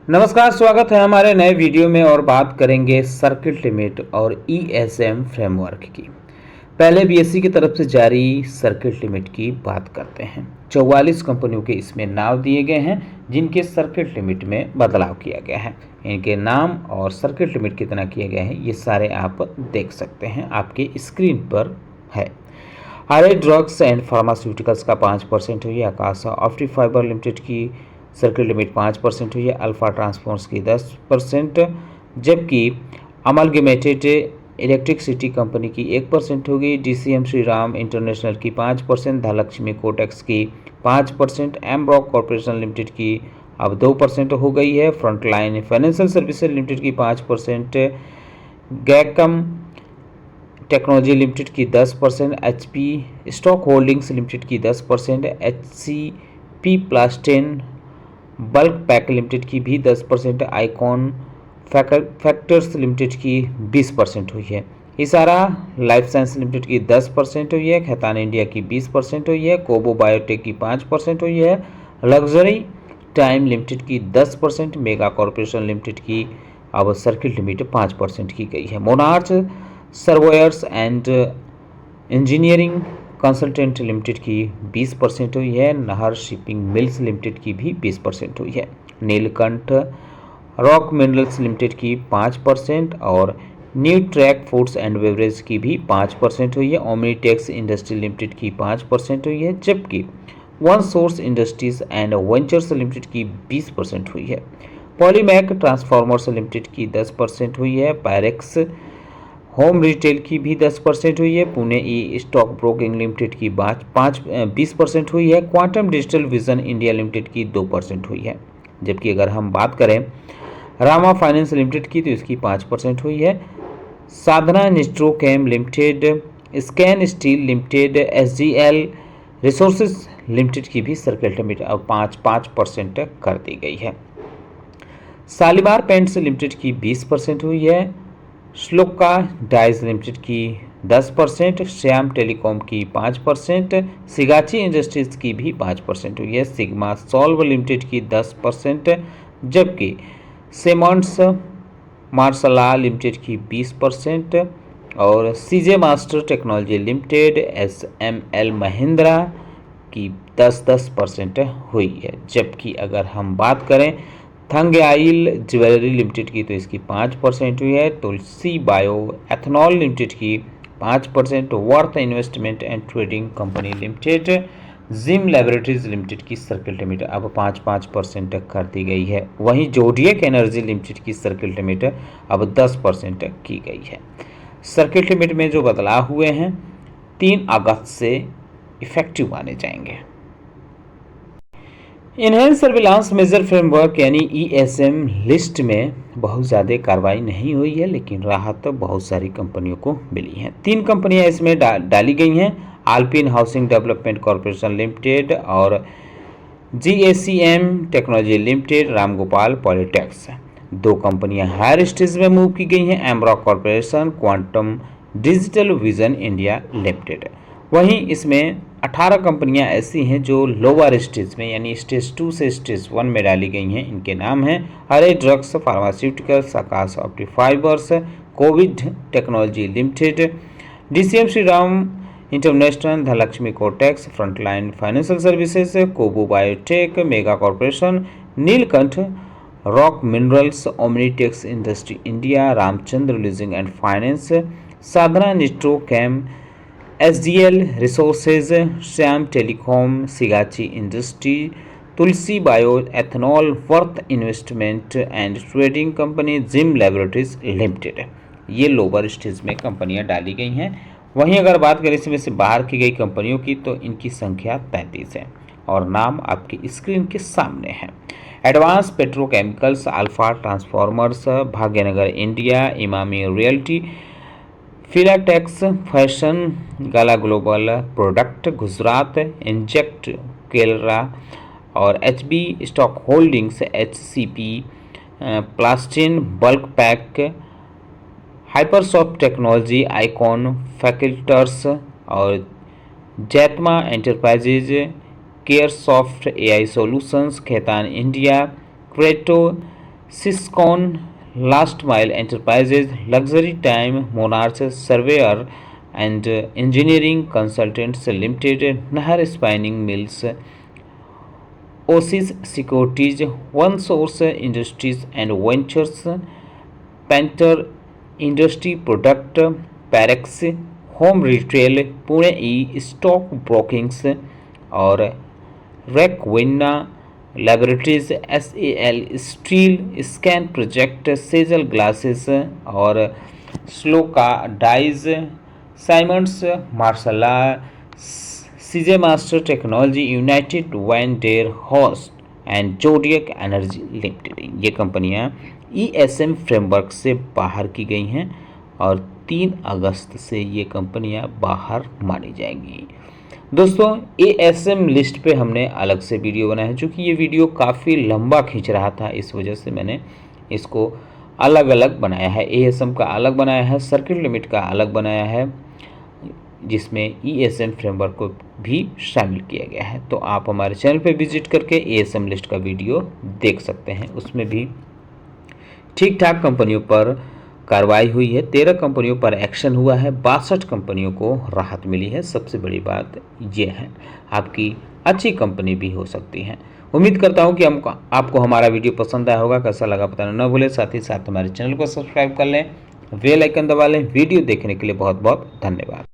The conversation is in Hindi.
नमस्कार, स्वागत है हमारे नए वीडियो में और बात करेंगे सर्किट लिमिट और ईएसएम फ्रेमवर्क की। पहले बीएससी की तरफ से जारी सर्किट लिमिट की बात करते हैं। 44 कंपनियों के इसमें नाम दिए गए हैं जिनके सर्किट लिमिट में बदलाव किया गया है। इनके नाम और सर्किट लिमिट कितना किए गए हैं ये सारे आप देख सकते हैं, आपके स्क्रीन पर है। आरए ड्रग्स एंड फार्मास्यूटिकल्स का 5% हुई है। आकाशा ऑप्टिक फाइबर लिमिटेड की सर्किट लिमिट 5% हुई है। अल्फा ट्रांसफॉर्म्स की 10%, जबकि अमलगमेटेड इलेक्ट्रिसिटी कंपनी की 1% हो गई। डीसीएम श्रीराम इंटरनेशनल की 5%, धनलक्ष्मी कोटेक्स की 5%, एमब्रॉक कॉरपोरेशन लिमिटेड की अब 2% हो गई है। फ्रंटलाइन फाइनेंशियल सर्विसेज लिमिटेड की 5%, गैकम टेक्नोलॉजी लिमिटेड की 10%, एचपी स्टॉक होल्डिंग्स लिमिटेड की 10%, एचसीपी प्लास्टेन बल्क पैक लिमिटेड की भी 10%, आइकॉन फैक्टर्स लिमिटेड की 20% हुई है। इसारा लाइफ साइंस लिमिटेड की 10% हुई है। खैतान इंडिया की 20% हुई है। कोबो बायोटेक की 5% हुई है। लग्जरी टाइम लिमिटेड की 10%, मेगा कॉरपोरेशन लिमिटेड की अब सर्किट लिमिट 5% की गई है। Monarch surveyor's and engineering consultant limited की 20% हुई है। नहर शिपिंग मिल्स लिमिटेड की भी 20% हुई है। नीलकंठ रॉक मिनरल्स लिमिटेड की 5% और new track foods and beverage की भी 5% हुई है। ओमनीटेक्स इंडस्ट्री लिमिटेड की 5% हुई है, जबकि one source industries and ventures limited की 20% हुई है। पॉलीमैक ट्रांसफॉर्मर्स लिमिटेड की 10% हुई है। पायरेक्स होम रिटेल की भी 10% हुई है। पुणे ई स्टॉक ब्रोकिंग लिमिटेड की 20% हुई है। Quantum digital vision India limited की 2% हुई है। जबकि अगर हम बात करें रामा फाइनेंस लिमिटेड की तो इसकी 5% हुई है। Sadhana Nitrochem limited, Scan steel limited, SGL resources limited की भी सर्किट लिमिट अब 5% कर दी गई है। शालीमार पेंट्स लिमिटेड की 20% हुई है। श्लोका डाइज लिमिटेड की 10%, श्याम टेलीकॉम की 5%, सिगाची इंडस्ट्रीज की भी 5% हुई है। सिग्मा सॉल्व लिमिटेड की 10%, जबकि सेमंट्स मार्शला लिमिटेड की 20% और CJ master technology limited SML Mahindra की 10% हुई है। जबकि अगर हम बात करें थंगआइल ज्वेलरी लिमिटेड की तो इसकी 5% हुई है। तुलसी बायो एथनॉल लिमिटेड की 5%, worth investment and trading company limited, gym laboratories limited की सर्किट लिमिट अब 5% कर दी गई है। वहीं जोडियक एनर्जी लिमिटेड की सर्किट लिमिट अब 10% की गई है। सर्किट लिमिट में जो बदलाव हुए हैं 3 अगस्त से इफेक्टिव माने जाएंगे। इनहेंस सर्विलांस मेजर फ्रेमवर्क यानी ईएसएम लिस्ट में बहुत ज़्यादा कार्रवाई नहीं हुई है, लेकिन राहत तो बहुत सारी कंपनियों को मिली है। 3 कंपनियां इसमें डाली गई हैं, Alpine housing development corporation limited और GACM technology limited, Ramgopal Polytex. 2 कंपनियां हायर स्टेज में मूव की गई हैं, एमब्रॉक corporation, quantum digital vision India limited. वहीं इसमें 18 कंपनियां ऐसी हैं जो लोअर स्टेज में यानी स्टेज 2 से स्टेज 1 में डाली गई हैं। इनके नाम हैं हरे drugs pharmaceuticals, Akash optic fibres, Covid technology limited, DCM Shriram international, Dhanlaxmi Cotex, frontline financial services, Kobo biotech, mega corporation, Neelkanth rock minerals, Omnitex industry India, Ramchandra leasing and finance, Sadhana Nitrochem, SDL resources, Shyam telecom, Sigachi industry, Tulsi bio ethanol, worth investment and trading company, Zim laboratories limited. ये लोअर स्टेज में कंपनियां डाली गई हैं। वहीं अगर बात करें इसमें से बाहर की गई कंपनियों की तो इनकी संख्या 33 है और नाम आपकी स्क्रीन के सामने है। Advance petrochemicals, alpha transformers, Bhagyanagar India, Emami realty, Filatex fashion, Gala global product Gujarat, इंजेक्ट केलरा और HB stock holdings, HCP plastene bulk pack, hypersoft technology, icon factors और जैतमा enterprises, caresoft AI solutions, Khaitan India, Kreto Syscon, last mile enterprises, luxury time, monarch surveyor and engineering consultants limited, Nahar spinning mills, Oasis securities, one source industries and ventures, painter industry product, Parex home retail, Pune E stock brokings और रैकविन्ना laboratories, SAL steel scan project, Sejal glasses और Shloka dyes, Simmonds Marshall, CJ master technology, united vendor host and zodiac energy limited. ये कंपनियां ESM फ्रेमवर्क से बाहर की गई हैं और 3 अगस्त से ये कंपनियां बाहर मानी जाएंगी। दोस्तों, ASM लिस्ट पे हमने अलग से वीडियो बनाया है, चूँकि ये वीडियो काफ़ी लंबा खींच रहा था, इस वजह से मैंने इसको अलग अलग बनाया है। ASM का अलग बनाया है, सर्किट लिमिट का अलग बनाया है, जिसमें ESM फ्रेमवर्क को भी शामिल किया गया है। तो आप हमारे चैनल पे विजिट करके ASM लिस्ट का वीडियो देख सकते हैं। उसमें भी ठीक ठाक कंपनियों पर कार्रवाई हुई है, 13 कंपनियों पर एक्शन हुआ है, 62 कंपनियों को राहत मिली है। सबसे बड़ी बात यह है, आपकी अच्छी कंपनी भी हो सकती है। उम्मीद करता हूं कि आपको हमारा वीडियो पसंद आया होगा। कैसा लगा बताना न भूलें, साथ ही साथ हमारे चैनल को सब्सक्राइब कर लें, बेल आइकन दबा लें। वीडियो देखने के लिए बहुत बहुत धन्यवाद।